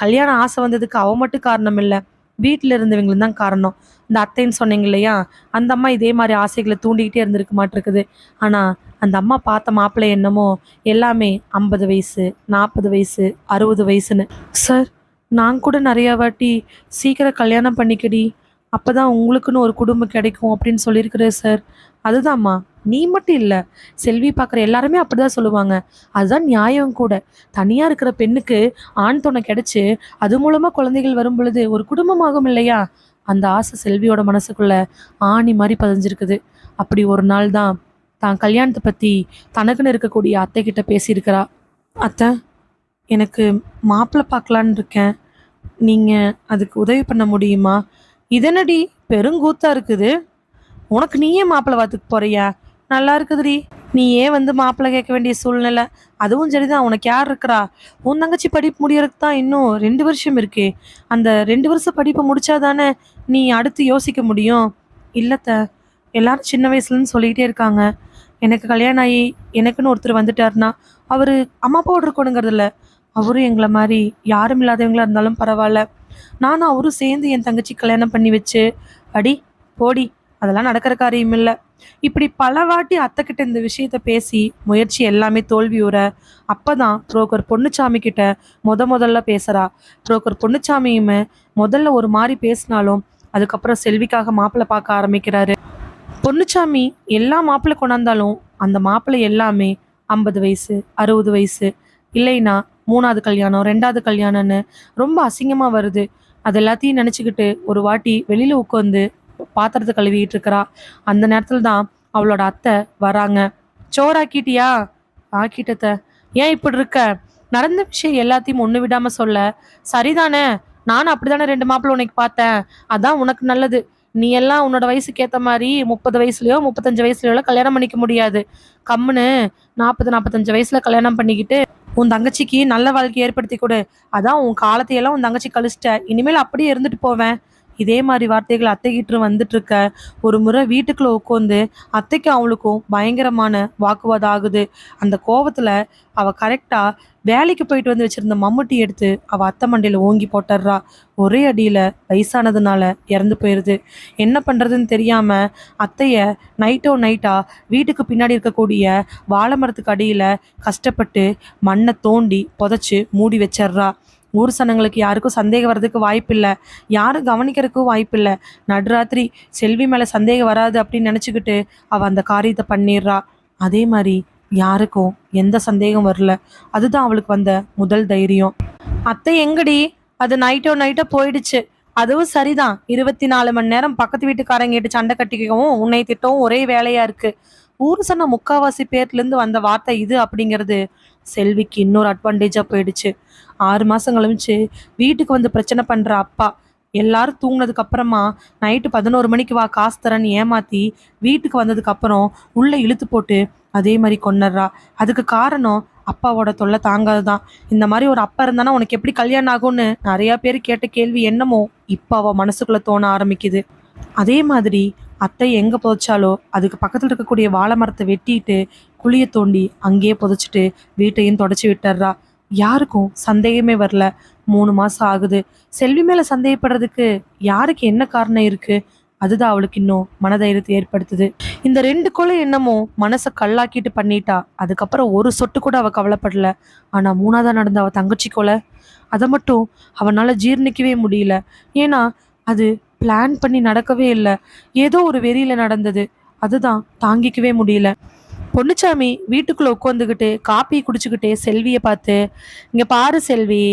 கல்யாணம் ஆசை வந்ததுக்கு அவ மட்டும் காரணம் இல்லை, வீட்டில் இருந்தவங்களும் தான் காரணம். இந்த அத்தைன்னு சொன்னீங்க இல்லையா, அந்த அம்மா இதே மாதிரி ஆசைகளை தூண்டிக்கிட்டே இருந்திருக்க மாட்டிருக்குது. ஆனால் அந்த அம்மா பார்த்த மாப்பிள்ளை என்னமோ எல்லாமே 50 வயசு, 40 வயசு, 60 வயசுன்னு. சார், நான் கூட நிறையா வாட்டி சீக்கிரம் கல்யாணம் பண்ணிக்கடி, அப்போ தான் உங்களுக்குன்னு ஒரு குடும்பம் கிடைக்கும் அப்படின்னு சொல்லியிருக்கிறேன் சார். அதுதான்மா, நீ மட்டும் இல்லை, செல்வி பார்க்குற எல்லாருமே அப்படி தான் சொல்லுவாங்க. அதுதான் நியாயம் கூட. தனியாக இருக்கிற பெண்ணுக்கு ஆண் துணை கிடைச்சி அது மூலமாக குழந்தைகள் வரும் பொழுது ஒரு குடும்பமாகும் இல்லையா? அந்த ஆசை செல்வியோட மனசுக்குள்ள ஆணி மாதிரி பதிஞ்சிருக்குது. அப்படி ஒரு நாள் தான் தான் கல்யாணத்தை பற்றி தனக்குன்னு இருக்கக்கூடிய அத்தை கிட்ட பேசியிருக்கிறா. அத்தை, எனக்கு மாப்பிள்ளை பார்க்கலான்னு இருக்கேன், நீங்கள் அதுக்கு உதவி பண்ண முடியுமா? இதனடி பெருங்கூத்தா இருக்குது, உனக்கு நீயே மாப்பிள்ளை பார்த்துக்கு போறியா? நல்லா இருக்குதுடி. நீ ஏன் வந்து மாப்பிள்ளை கேட்க வேண்டிய சூழ்நிலை? அதுவும் சரிதான், உனக்கு யார் இருக்கிறா? உன் தங்கச்சி படிப்பு முடியறதுக்கு தான் இன்னும் 2 வருஷம் இருக்கே. அந்த 2 வருஷம் படிப்பை முடிச்சாதானே நீ அடுத்து யோசிக்க முடியும். இல்லத்த, எல்லாரும் சின்ன வயசுலன்னு சொல்லிக்கிட்டே இருக்காங்க. எனக்கு கல்யாணம் ஆகி எனக்குன்னு ஒருத்தர் வந்துட்டாருன்னா அவர் அம்மா அப்பாவோட இருக்கணுங்கிறது இல்லை, அவரும் எங்களை மாதிரி யாரும் இல்லாதவங்களா இருந்தாலும் பரவாயில்ல, நானும் அவரும் சேர்ந்து என் தங்கச்சி கல்யாணம் பண்ணி வச்சு, அடி போடி, அதெல்லாம் நடக்கிற காரியம் இல்லை. இப்படி பல வாட்டி அத்தைக்கிட்ட இந்த விஷயத்த பேசி முயற்சி எல்லாமே தோல்வியுற அப்பதான் புரோக்கர் பொன்னுச்சாமி கிட்ட முதல்ல பேசுறா. புரோக்கர் பொன்னுச்சாமியுமே முதல்ல ஒரு மாதிரி பேசினாலும் அதுக்கப்புறம் செல்விக்காக மாப்பிள்ளை பார்க்க ஆரம்பிக்கிறாரு. பொன்னுச்சாமி எல்லா மாப்பிள்ளை கொண்டாந்தாலும் அந்த மாப்பிள்ளை எல்லாமே 50 வயசு, 60 வயசு, இல்லைன்னா 3வது கல்யாணம், 2வது கல்யாணம்னு ரொம்ப அசிங்கமாக வருது. அது எல்லாத்தையும் நினச்சிக்கிட்டு ஒரு வாட்டி வெளியில் உட்காந்து பாத்திரத்தை கழுவிட்டு இருக்கிறா. அந்த நேரத்தில் தான் அவளோட அத்தை வராங்க. சோறாக்கிட்டியா? ஆக்கிட்டத்த. ஏன் இப்படி இருக்க? நடந்த விஷயம் எல்லாத்தையும் ஒன்று விடாமல் சொல்ல. சரிதானே, நானும் அப்படிதானே 2 மாப்பிள்ளை உனக்கு பார்த்தேன், அதான் உனக்கு நல்லது. நீ எல்லாம் உன்னோட வயசுக்கு ஏற்ற மாதிரி 30 வயசுலையோ 35 வயசுலையோ கல்யாணம் பண்ணிக்க முடியாது. கம்முன்னு 40-45 வயசுல கல்யாணம் பண்ணிக்கிட்டு உன் தங்கச்சிக்கு நல்ல வாழ்க்கையை ஏற்படுத்தி கொடு. அதான் உன் காலத்தையெல்லாம் உன் தங்கச்சி கழிச்சிட்ட, இனிமேல் அப்படியே இருந்துட்டு போவேன். இதே மாதிரி வார்த்தைகள் அத்தைக்கிட்டு வந்துட்டு இருக்க ஒரு முறை வீட்டுக்குள்ள உட்காந்து அத்தைக்கும் அவளுக்கும் பயங்கரமான வாக்குவாதம் ஆகுது. அந்த கோவத்துல அவ கரெக்டா வேலைக்கு போயிட்டு வந்து வச்சிருந்த மம்முட்டி எடுத்து அவ அத்தை மண்டையில ஓங்கி போட்டுடுறா. ஒரே அடியில வயசானதுனால இறந்து போயிடுது. என்ன பண்றதுன்னு தெரியாம அத்தைய நைட்டா வீட்டுக்கு பின்னாடி இருக்கக்கூடிய வாழை மரத்துக்கு அடியில கஷ்டப்பட்டு மண்ணை தோண்டி புதைச்சு மூடி வச்சிடுறா. ஊர் சனங்களுக்கு யாருக்கும் சந்தேகம் வர்றதுக்கு வாய்ப்பில்லை, யாரும் கவனிக்கிறதுக்கும் வாய்ப்பில்லை. நடுராத்திரி செல்வி மேலே சந்தேகம் வராது அப்படின்னு நினச்சிக்கிட்டு அவள் அந்த காரியத்தை பண்ணிடுறா. அதே மாதிரி யாருக்கும் எந்த சந்தேகம் வரல. அதுதான் அவளுக்கு வந்த முதல் தைரியம். அத்தை எங்கடி? அது நைட்டோ போயிடுச்சு. அதுவும் சரிதான், 24 மணி நேரம் பக்கத்து வீட்டுக்காரங்க கிட்ட சண்டை கட்டிக்கவும் உன்னை திட்டவும் ஒரே வேலையா இருக்கு. ஊரு சொன்ன முக்காவாசி பேர்லேருந்து வந்த வார்த்தை இது அப்படிங்கிறது செல்விக்கு இன்னொரு அட்வான்டேஜாக போயிடுச்சு. 6 மாதம் கழிச்சு வீட்டுக்கு வந்து பிரச்சனை பண்ணுற அப்பா எல்லாரும் தூங்கினதுக்கு அப்புறமா நைட்டு 11 மணிக்கு வா காசு தரேன்னு ஏமாற்றி வீட்டுக்கு வந்ததுக்கு அப்புறம் உள்ளே இழுத்து போட்டு அதே மாதிரி கொன்னுடுறா. அதுக்கு காரணம் அப்பாவோட தொல்லை தாங்காதுதான். இந்த மாதிரி ஒரு அப்பா இருந்தானா உனக்கு எப்படி கல்யாணம் ஆகும்னு நிறையா பேர் கேட்ட கேள்வி என்னமோ இப்போ அவள் மனசுக்குள்ளே தோண ஆரம்பிக்குது. அதே மாதிரி அத்தை எங்கே புதைச்சாலோ அதுக்கு பக்கத்தில் இருக்கக்கூடிய வாழை மரத்தை வெட்டிட்டு குழியை தோண்டி அங்கேயே புதைச்சிட்டு வீட்டையும் தொடச்சி விட்டுறா. யாருக்கும் சந்தேகமே வரல. 3 மாதம் ஆகுது. செல்வி மேலே சந்தேகப்படுறதுக்கு யாருக்கு என்ன காரணம் இருக்குது? அதுதான் அவளுக்கு இன்னும் மனதைரியத்தை ஏற்படுத்துது. இந்த 2 கொலை என்னமோ மனசை கல்லாக்கிட்டு பண்ணிட்டா. அதுக்கப்புறம் ஒரு சொட்டு கூட அவள் கவலைப்படல. ஆனால் 3ஆவதா நடந்த அவள் தங்கச்சி கொலை, அதை மட்டும் அவனால் ஜீர்ணிக்கவே முடியல. ஏன்னா அது பிளான் பண்ணி நடக்கவே இல்லை, ஏதோ ஒரு வெறியில் நடந்தது. அதுதான் தாங்கிக்கவே முடியல. பொன்னுச்சாமி வீட்டுக்குள்ளே உட்காந்துக்கிட்டு காப்பி குடிச்சுக்கிட்டே செல்வியை பார்த்து, இங்கே பாரு செல்வி,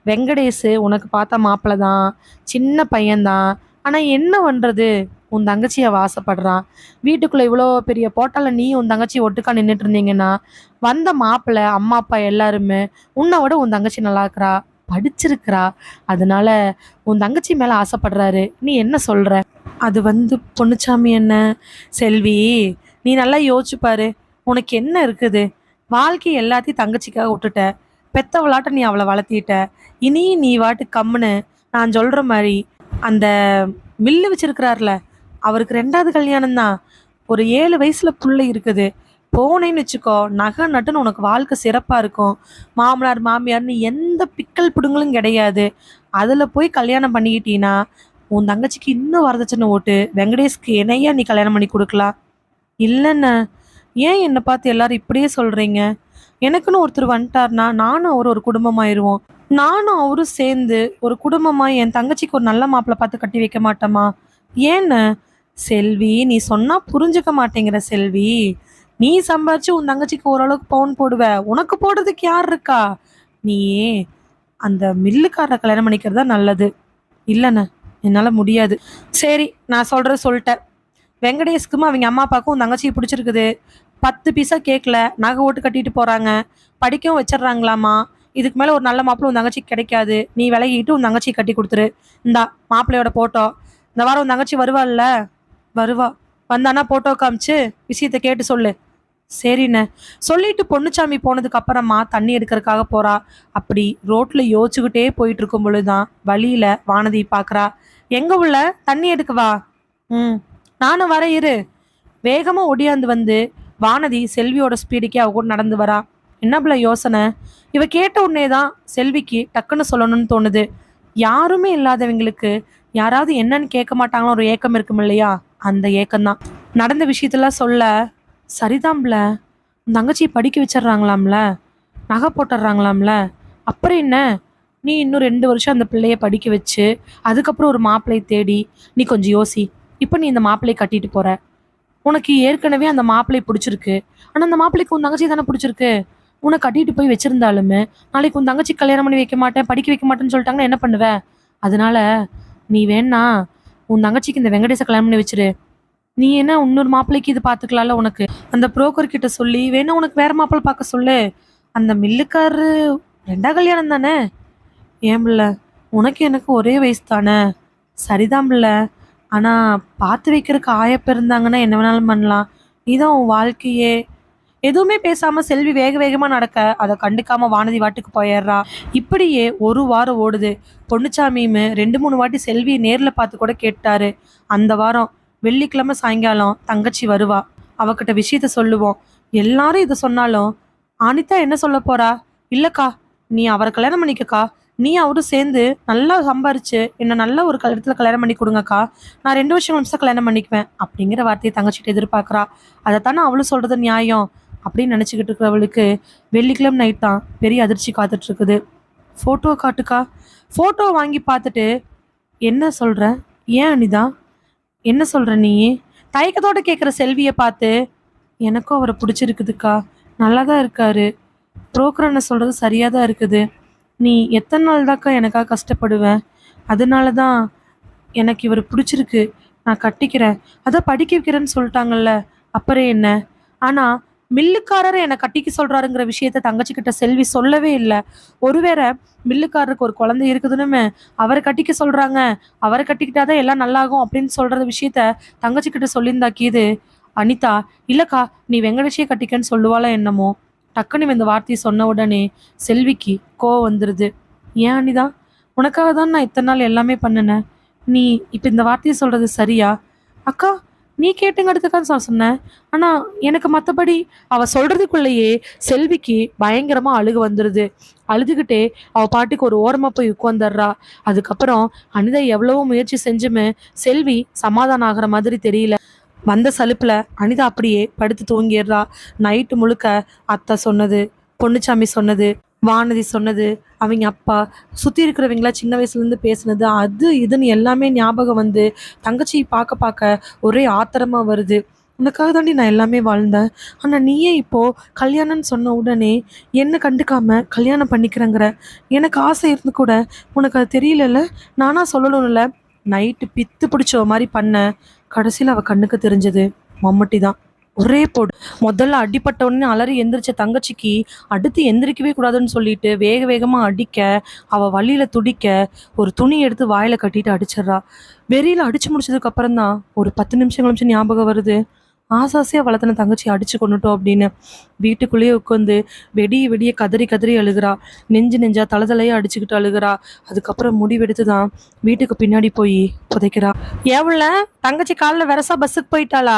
வெங்கடேஷ் உனக்கு பார்த்த மாப்பிள்ளை தான், சின்ன பையன்தான். ஆனால் என்ன பண்ணுறது, உன் தங்கச்சி அவள் ஆசைப்படுறான். வீட்டுக்குள்ளே இவ்வளோ பெரிய போட்டால நீ உன் தங்கச்சி ஒட்டுக்கா நின்றுட்டு இருந்தீங்கன்னா வந்த மாப்பிள்ளை அம்மா அப்பா எல்லாருமே உன்னை விட உன் தங்கச்சி நல்லா இருக்கிறா, படிச்சிருக்கிறா, அதனால உன் தங்கச்சி மேலே ஆசைப்படுறாரு. நீ என்ன சொல்கிற? அது பொன்னுச்சாமி என்ன, செல்வி நீ நல்லா யோசிச்சு பாரு. உனக்கு என்ன இருக்குது? வாழ்க்கை எல்லாத்தையும் தங்கச்சிக்காக விட்டுட்ட. பெத்தவளாட்ட நீ அவளை வளர்த்திட்ட. இனியும் நீ வாட்டு கம்முன்னு நான் சொல்கிற மாதிரி அந்த மில்லு வச்சிருக்கிறார்ல அவருக்கு 2வது கல்யாணம் தான். ஒரு 7 வயசுல புள்ளை இருக்குது. போனேன்னு வச்சுக்கோ, நகை நட்டுன்னு உனக்கு வாழ்க்கை சிறப்பாக இருக்கும். மாமனார் மாமியார்னு எந்த பிக்கல் பிடுங்களும் கிடையாது. அதில் போய் கல்யாணம் பண்ணிக்கிட்டீன்னா உன் தங்கச்சிக்கு இன்னும் வரதட்சணை ஓட்டு வெங்கடேஷ்க்கு என்னையா நீ கல்யாணம் பண்ணி கொடுக்கலாம். இல்லைண்ண, ஏன் என்னை பார்த்து எல்லாரும் இப்படியே சொல்கிறீங்க? எனக்குன்னு ஒருத்தர் வந்துட்டார்னா நானும் ஒரு குடும்பமாயிருவோம். நானும் அவரும் சேர்ந்து ஒரு குடும்பமாக என் தங்கச்சிக்கு ஒரு நல்ல மாப்பிள்ளை பார்த்து கட்டி வைக்க மாட்டோமா? ஏன்னு செல்வி, நீ சொன்னால் புரிஞ்சுக்க மாட்டேங்கிற செல்வி. நீ சம்பாரிச்சு உன் தங்கச்சிக்கு ஓரளவுக்கு பவுன் போடுவ, உனக்கு போடுறதுக்கு யார் இருக்கா? நீ அந்த மில்லுக்காரரை கல்யாணம் பண்ணிக்கிறதா நல்லது. இல்லைண்ண, என்னால் முடியாது. சரி, நான் சொல்கிறத சொல்லிட்டேன். வெங்கடேஷ்க்குமா அவங்க அம்மா அப்பாவுக்கும் உன் தங்கச்சியை பிடிச்சிருக்குது. 10 பைசா கேட்கல, நகை ஓட்டு கட்டிட்டு போகிறாங்க, படிக்கவும் வச்சிட்றாங்களாமா. இதுக்கு மேலே ஒரு நல்ல மாப்பிள்ளை உன் தங்கச்சிக்கு கிடைக்காது. நீ விலகிட்டு உன் தங்கச்சி கட்டி கொடுத்துரு. இந்தா மாப்பிள்ளையோட போட்டோ. இந்த வாரம் உன் தங்கச்சி வருவாள்ல? வருவா. வந்தானா போட்டோ காமிச்சு விஷயத்த கேட்டு சொல்லு. சரிண்ணே சொல்லிட்டு பொன்னுச்சாமி போனதுக்கு அப்புறமா தண்ணி எடுக்கிறதுக்காக போறா. அப்படி ரோட்ல யோசிச்சுக்கிட்டே போயிட்டு இருக்கும் பொழுதுதான் வழியில வானதி பார்க்குறா. எங்க உள்ள தண்ணி எடுக்கவா? நானும் வர இரு. வேகமா ஒடியாந்து வந்து வானதி செல்வியோட ஸ்பீடுக்கே அவ கூட நடந்து வரா. என்ன பிள்ளை யோசனை? இவ கேட்ட உடனே தான் செல்விக்கு டக்குன்னு சொல்லணும்னு தோணுது. யாருமே இல்லாதவங்களுக்கு யாராவது என்னன்னு கேட்க மாட்டாங்களோ ஒரு ஏக்கம் இருக்கும் இல்லையா, அந்த ஏக்கம்தான். நடந்த விஷயத்தெல்லாம் சொல்ல, சரிதான்ல, தங்கச்சி படிக்க வச்சிடுறாங்களாம்ல, நகை போட்டுடுறாங்களாம்ல, அப்புறம் என்ன, நீ இன்னும் 2 வருஷம் அந்த பிள்ளைய படிக்க வச்சு அதுக்கப்புறம் ஒரு மாப்பிள்ளையை தேடி நீ கொஞ்சம் யோசி. இப்போ நீ இந்த மாப்பிள்ளையை கட்டிட்டு போற, உனக்கு ஏற்கனவே அந்த மாப்பிள்ளை பிடிச்சிருக்கு. ஆனால் அந்த மாப்பிள்ளைக்கு உன் தங்கச்சி தானே பிடிச்சிருக்கு. உன்னை கட்டிட்டு போய் வச்சிருந்தாலுமே நாளைக்கு உன் தங்கச்சி கல்யாணம் பண்ணி வைக்க மாட்டேன், படிக்க வைக்க மாட்டேன்னு சொல்லிட்டாங்கன்னா என்ன பண்ணுவ? அதனால நீ வேணா உன் தங்கச்சிக்கு இந்த வெங்கடேச கல்யாணம் பண்ணி வச்சிரு. நீ என்ன இன்னொரு மாப்பிள்ளைக்கு இது பார்த்துக்கலாம்ல, உனக்கு அந்த புரோக்கர் கிட்ட சொல்லி வேணா உனக்கு வேற மாப்பிள்ளை பார்க்க சொல்லு. அந்த மில்லுக்காரரு 2ஆம் கல்யாணம் தானே. ஏன் பிள்ள, உனக்கு எனக்கு ஒரே வயசு தானே. சரிதான் பிள்ள, ஆனால் பார்த்து வைக்கிறதுக்கு ஆயப்ப இருந்தாங்கன்னா என்ன வேணாலும் பண்ணலாம். நீதான் உன் வாழ்க்கையே. எதுவுமே பேசாம செல்வி வேக வேகமா நடக்க அதை கண்டுக்காம வானதி வாட்டுக்கு போயிடுறா. இப்படியே 1 வாரம் ஓடுது. பொன்னுச்சாமியுமே 2-3 வாட்டி செல்வியை நேர்ல பார்த்து கூட கேட்டாரு. அந்த வாரம் வெள்ளிக்கிழமை சாயங்காலம் தங்கச்சி வருவா. அவகிட்ட விஷயத்த சொல்லுவோம். எல்லாரும் இதை சொன்னாலும் அனிதா என்ன சொல்ல போறா? இல்லக்கா, நீ அவரை கல்யாணம் பண்ணிக்கக்கா, நீ அவரும் சேர்ந்து நல்லா சம்பாரிச்சு என்ன நல்ல ஒரு இடத்துல கல்யாணம் பண்ணி கொடுங்கக்கா, நான் 2 வருஷம் நிமிஷம் கல்யாணம் பண்ணிக்குவேன் அப்படிங்கிற வார்த்தையை தங்கச்சிட்டு எதிர்பார்க்குறா. அதைத்தானே அவளும் சொல்றது நியாயம் அப்படின்னு நினச்சிக்கிட்டு இருக்கிறவளுக்கு வெள்ளிக்கிழமை நைட் தான் பெரிய அதிர்ச்சி காத்துட்டு இருக்குது. ஃபோட்டோ காட்டுக்கா. ஃபோட்டோ வாங்கி பார்த்துட்டு, என்ன சொல்ற? ஏன் அனிதா? என்ன சொல்ற நீ? தயக்கத்தோட கேட்குற செல்வியை பார்த்து, எனக்கும் அவரை பிடிச்சிருக்குதுக்கா. நல்லா தான் இருக்காரு. புரோக்கர் அண்ணன் சொல்கிறது சரியாக தான் இருக்குது. நீ எத்தனை நாள் தாக்கா எனக்காக கஷ்டப்படுவ? அதனால தான் எனக்கு இவர் பிடிச்சிருக்கு. நான் கட்டிக்கிறேன். அதான் படிக்க வைக்கிறேன்னு சொல்லிட்டாங்கல்ல, அப்புறம் என்ன? ஆனால் மில்லுக்காரர் என்னை கட்டிக்க சொல்கிறாருங்கிற விஷயத்த தங்கச்சிக்கிட்ட செல்வி சொல்லவே இல்லை. ஒருவேளை மில்லுக்காரருக்கு ஒரு குழந்தை இருக்குதுன்னு அவரை கட்டிக்க சொல்கிறாங்க, அவரை கட்டிக்கிட்டாதான் எல்லாம் நல்லாகும் அப்படின்னு சொல்கிற விஷயத்த தங்கச்சிக்கிட்ட சொல்லியிருந்தாக்கி இது அனிதா, இல்லைக்கா நீ வெங்கடேஷே கட்டிக்கன்னு சொல்லுவாளா என்னமோ. டக்குன்னு இந்த வார்த்தையை சொன்ன உடனே செல்விக்கு கோவம் வந்துடுது. ஏன் அனிதா, உனக்காக தான் நான் இத்தனை நாள் எல்லாமே பண்ணினேன். நீ இப்போ இந்த வார்த்தையை சொல்கிறது சரியா? அக்கா நீ கேட்டுங்கிறதுக்காக சொன்னேன். ஆனால் எனக்கு மற்றபடி அவள் சொல்கிறதுக்குள்ளேயே செல்விக்கு பயங்கரமாக அழுக வந்துடுது. அழுதுகிட்டே அவள் பாட்டுக்கு ஒரு ஓரமாக போய் உட்காந்துடுறா. அதுக்கப்புறம் அனிதா எவ்வளவோ முயற்சி செஞ்சுமே செல்வி சமாதானம் ஆகிற மாதிரி தெரியல. வந்த சலுப்பில் அனிதா அப்படியே படுத்து தூங்கிடுறா. நைட்டு முழுக்க அத்தை சொன்னது, பொன்னுச்சாமி சொன்னது, வானதி சொன்னது, அவங்க அப்பா, சுற்றி இருக்கிறவங்களா சின்ன வயசுலேருந்து பேசுனது, அது இதுன்னு எல்லாமே ஞாபகம் வந்து தங்கச்சி பார்க்க பார்க்க ஒரே ஆத்திரமாக வருது. உனக்காக தாண்டி நான் எல்லாமே வாழ்ந்தேன். ஆனால் நீயே இப்போது கல்யாணம்னு சொன்ன உடனே என்ன கண்டுக்காமல் கல்யாணம் பண்ணிக்கிறேங்கிற. எனக்கு ஆசை இருந்து கூட உனக்கு அது தெரியலல்ல, நானாக சொல்லணும்ல. நைட்டு பித்து பிடிச்ச மாதிரி பண்ண. கடைசியில் அவள் கண்ணுக்கு தெரிஞ்சது மம்மட்டி தான். ஒரே போடு. முதல்ல அடிப்பட்ட உடனே அலறி எந்திரிச்ச தங்கச்சிக்கு அடுத்து எந்திரிக்கவே கூடாதுன்னு சொல்லிட்டு வேக வேகமாக அடிக்க, அவள் வழியில் துடிக்க ஒரு துணி எடுத்து வாயில் கட்டிட்டு அடிச்சிட்றா. வெறியில் அடித்து முடிச்சதுக்கு அப்புறம் தான் ஒரு 10 நிமிஷம் கழிச்சு ஞாபகம் வருது, ஆசாசியாக வளர்த்தன தங்கச்சி அடித்து கொண்டுட்டோம் அப்படின்னு. வீட்டுக்குள்ளேயே உட்காந்து வெடிய கதறி கதறி அழுகிறா. நெஞ்சா தலையாக அடிச்சுக்கிட்டு அழுகிறா. அதுக்கப்புறம் முடிவெடுத்து தான் வீட்டுக்கு பின்னாடி போய் புதைக்கிறா. எவ்வளோ தங்கச்சி காலில் வெரசா பஸ்ஸுக்கு போயிட்டாளா?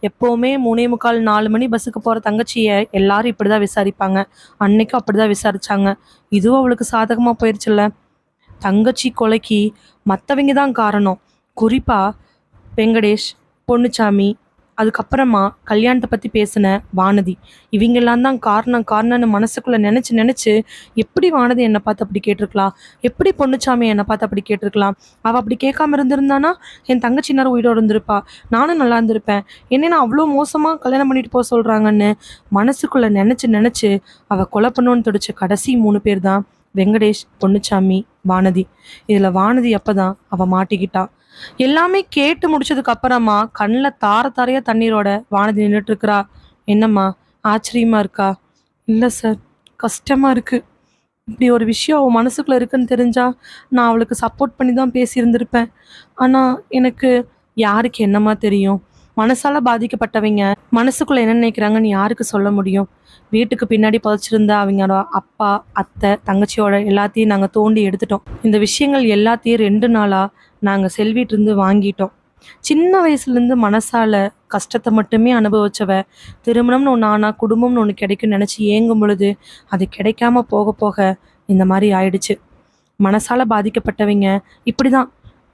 எப்போவுமே 3:45 4 மணி பஸ்ஸுக்கு போகிற தங்கச்சியை எல்லாரும் இப்படி தான் விசாரிப்பாங்க. அன்னைக்கும் அப்படி தான் விசாரிச்சாங்க. இதுவும் அவளுக்கு சாதகமாக போயிடுச்சுல்ல. தங்கச்சி கொலைக்கு மற்றவங்க தான் காரணம். குறிப்பாக வெங்கடேஷ், பொன்னுச்சாமி, அதுக்கப்புறமா கல்யாணத்தை பற்றி பேசின வானதி, இவங்கெல்லாம் தான் காரணம்னு மனசுக்குள்ளே நினச்சி எப்படி வானதி என்னை பார்த்து அப்படி கேட்டிருக்கலாம், எப்படி பொன்னுச்சாமி என்னை பார்த்து அப்படி கேட்டிருக்கலாம். அவள் அப்படி கேட்காம இருந்திருந்தானா என் தங்கச்சி நேரம் உயிரோடு இருந்திருப்பா, நானும் நல்லா இருந்திருப்பேன். என்னென்னா அவ்வளோ மோசமாக கல்யாணம் பண்ணிட்டு போக சொல்கிறாங்கன்னு மனசுக்குள்ளே நினச்சி அவள் கொலை பண்ணோன்னு துடிச்ச கடைசி 3 பேர் தான் வெங்கடேஷ், பொன்னுச்சாமி, வானதி. இதில் வானதி அப்போ தான் அவள் மாட்டிக்கிட்டா. எல்லாமே கேட்டு முடிச்சதுக்கு அப்புறமா கண்ணில் தாரையா தண்ணீரோட வானதி நின்றுட்டு இருக்கிறா. என்னம்மா ஆச்சரியமா இருக்கா? இல்லை சார், கஷ்டமா இருக்கு. இப்படி ஒரு விஷயம் அவன் மனசுக்குள்ள இருக்குன்னு தெரிஞ்சா நான் அவளுக்கு சப்போர்ட் பண்ணி தான் பேசியிருந்திருப்பேன். ஆனால் எனக்கு யாருக்கு என்னமா தெரியும்? மனசால பாதிக்கப்பட்டவங்க மனசுக்குள்ள என்ன நினைக்கிறாங்கன்னு யாருக்கு சொல்ல முடியும்? வீட்டுக்கு பின்னாடி புதைச்சிருந்த அவங்களோட அப்பா, அத்தை, தங்கச்சியோட எல்லாத்தையும் நாங்கள் தோண்டி எடுத்துட்டோம். இந்த விஷயங்கள் எல்லாத்தையும் 2 நாளாக நாங்கள் செல்விட்டிருந்து வாங்கிட்டோம். சின்ன வயசுலேருந்து மனசால கஷ்டத்தை மட்டுமே அனுபவிச்சவ திருமணம்னு ஒன்று ஆனால் குடும்பம்னு ஒன்று கிடைக்கும்னு நினச்சி ஏங்கும் பொழுது அது கிடைக்காம போக போக இந்த மாதிரி ஆயிடுச்சு. மனசால பாதிக்கப்பட்டவங்க இப்படி தான்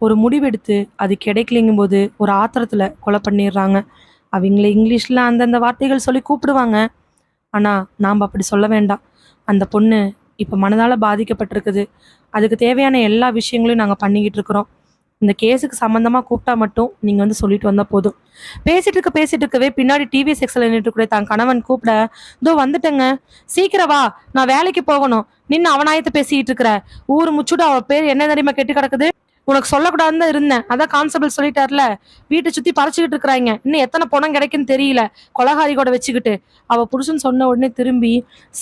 ஒரு முடிவெடுத்து அது கிடைக்கலைங்கும் போது ஒரு ஆத்திரத்தில் கொலை பண்ணிடுறாங்க. அவங்கள இங்கிலீஷில் அந்தந்த வார்த்தைகள் சொல்லி கூப்பிடுவாங்க. ஆனால் நாம் அப்படி சொல்ல வேண்டாம். அந்த பொண்ணு இப்போ மனதால் பாதிக்கப்பட்டிருக்குது. அதுக்கு தேவையான எல்லா விஷயங்களையும் நாங்கள் பண்ணிக்கிட்டு இருக்கிறோம். இந்த கேஸுக்கு சம்மந்தமாக கூப்பிட்டா மட்டும் நீங்கள் வந்து சொல்லிட்டு வந்தால் போதும். பேசிட்டு இருக்கவே பின்னாடி டிவி செக்ஸில் நின்றுட்டு தான் கணவன் கூப்பிட, இதோ வந்துட்டேங்க, சீக்கிரம் வா, நான் வேலைக்கு போகணும், நின்று அவனாயத்தை பேசிக்கிட்டு இருக்கிற, ஊர் முச்சுடு அவள் பேர் என்ன தெரியுமா கெட்டு கிடக்குது, உனக்கு சொல்லக்கூடாதுன்னு தான் இருந்தேன், அதான் கான்ஸ்டபிள் சொல்லிட்டார்ல, வீட்டை சுற்றி பறிச்சுக்கிட்டு இருக்கிறாங்க, இன்னும் எத்தனை பணம் கிடைக்குன்னு தெரியல, கொலகாரி கூட வச்சுக்கிட்டு. அவள் புருஷன் சொன்ன உடனே திரும்பி,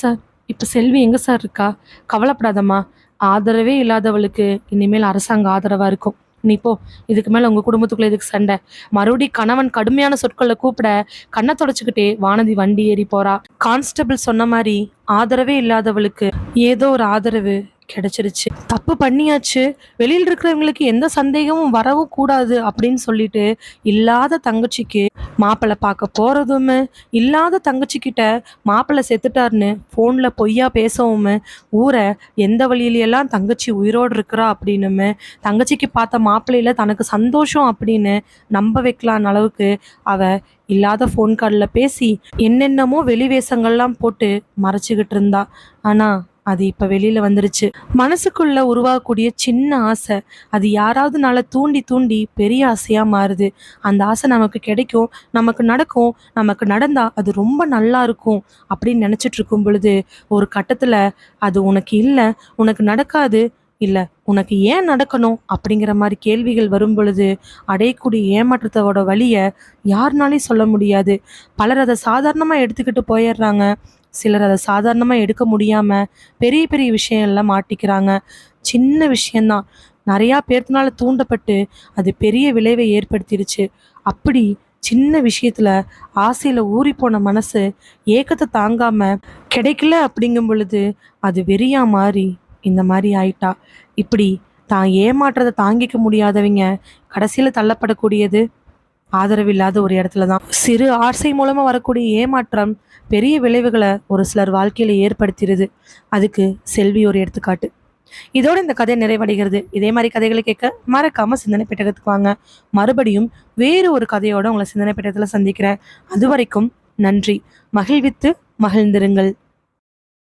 சார் இப்போ செல்வி எங்கே சார் இருக்கா? கவலைப்படாதம்மா, ஆதரவே இல்லாதவளுக்கு இனிமேல் அரசாங்க ஆதரவாக இருக்கும், நீ போ, இதுக்கு மேலே உங்கள் குடும்பத்துக்குள்ள இதுக்கு சண்டை. மறுபடி கணவன் கடுமையான சொற்களை கூப்பிட கண்ணை தொடச்சிக்கிட்டே வானதி வண்டி ஏறி போறா. கான்ஸ்டபிள் சொன்ன மாதிரி ஆதரவே இல்லாதவளுக்கு ஏதோ ஒரு ஆதரவு கிடைச்சிருச்சு. தப்பு பண்ணியாச்சு, வெளியில் இருக்கிறவங்களுக்கு எந்த சந்தேகமும் வரவும் கூடாது அப்படின்னு சொல்லிட்டு இல்லாத தங்கச்சிக்கு மாப்பிள்ளை பார்க்க போறதும், இல்லாத தங்கச்சிக்கிட்ட மாப்பிள்ளை செத்துட்டாருன்னு ஃபோனில் பொய்யா பேசவும், ஊரை எந்த வழியிலையெல்லாம் தங்கச்சி உயிரோடு இருக்கிறா அப்படின்னு, தங்கச்சிக்கு பார்த்த மாப்பிள்ளையில தனக்கு சந்தோஷம் அப்படின்னு நம்ப வைக்கலான அளவுக்கு அவ இல்லாத ஃபோன் காலில் பேசி என்னென்னமோ வெளிவேசங்கள்லாம் போட்டு மறைச்சிக்கிட்டு இருந்தா. ஆனால் அது இப்ப வெளியில வந்துருச்சு. மனசுக்குள்ள உருவாகக்கூடிய சின்ன ஆசை, அது யாராவதுனால தூண்டி தூண்டி பெரிய ஆசையா மாறுது. அந்த ஆசை நமக்கு கிடைக்கும், நமக்கு நடக்கும், நமக்கு நடந்தா அது ரொம்ப நல்லா இருக்கும் அப்படின்னு நினைச்சிட்டு இருக்கும் பொழுது, ஒரு கட்டத்துல அது உனக்கு இல்ல, உனக்கு நடக்காது, இல்ல உனக்கு ஏன் நடக்கணும் அப்படிங்கிற மாதிரி கேள்விகள் வரும் பொழுது அடையக்கூடிய ஏமாற்றத்தோட வலிய யாருனாலையும் சொல்ல முடியாது. பலர் அதை சாதாரணமா எடுத்துக்கிட்டு போயிடுறாங்க. சிலர் அதை சாதாரணமா எடுக்க முடியாம பெரிய பெரிய விஷயம்லாம் மாட்டிக்கிறாங்க. சின்ன விஷயம்தான் நிறையா பேர்த்துனால தூண்டப்பட்டு அது பெரிய விளைவை ஏற்படுத்திருச்சு. அப்படி சின்ன விஷயத்துல ஆசையில ஊறிப்போன மனசு ஏக்கத்தை தாங்காம கிடைக்கல அப்படிங்கும் பொழுது அது வெறியா மாறி இந்த மாதிரி ஆயிட்டா. இப்படி தான் ஏமாற்றத்தை தாங்கிக்க முடியாதவங்க கடைசியில தள்ளப்படக்கூடியது ஆதரவில்லாத ஒரு இடத்துல தான். சிறு ஆசை மூலமா வரக்கூடிய ஏமாற்றம் பெரிய விளைவுகளை ஒரு சிலர் வாழ்க்கையில ஏற்படுத்திடுது. அதுக்கு செல்வி ஒரு எடுத்துக்காட்டு. இதோட இந்த கதை நிறைவடைகிறது. இதே மாதிரி கதைகளை கேட்க மறக்காம சிந்தனை பெட்டகத்துக்கு வாங்க. மறுபடியும் வேறு ஒரு கதையோட உங்களை சிந்தனை பெட்டகத்துல சந்திக்கிறேன். அது வரைக்கும் நன்றி. மகிழ்வித்து மகிழ்ந்திருங்கள்.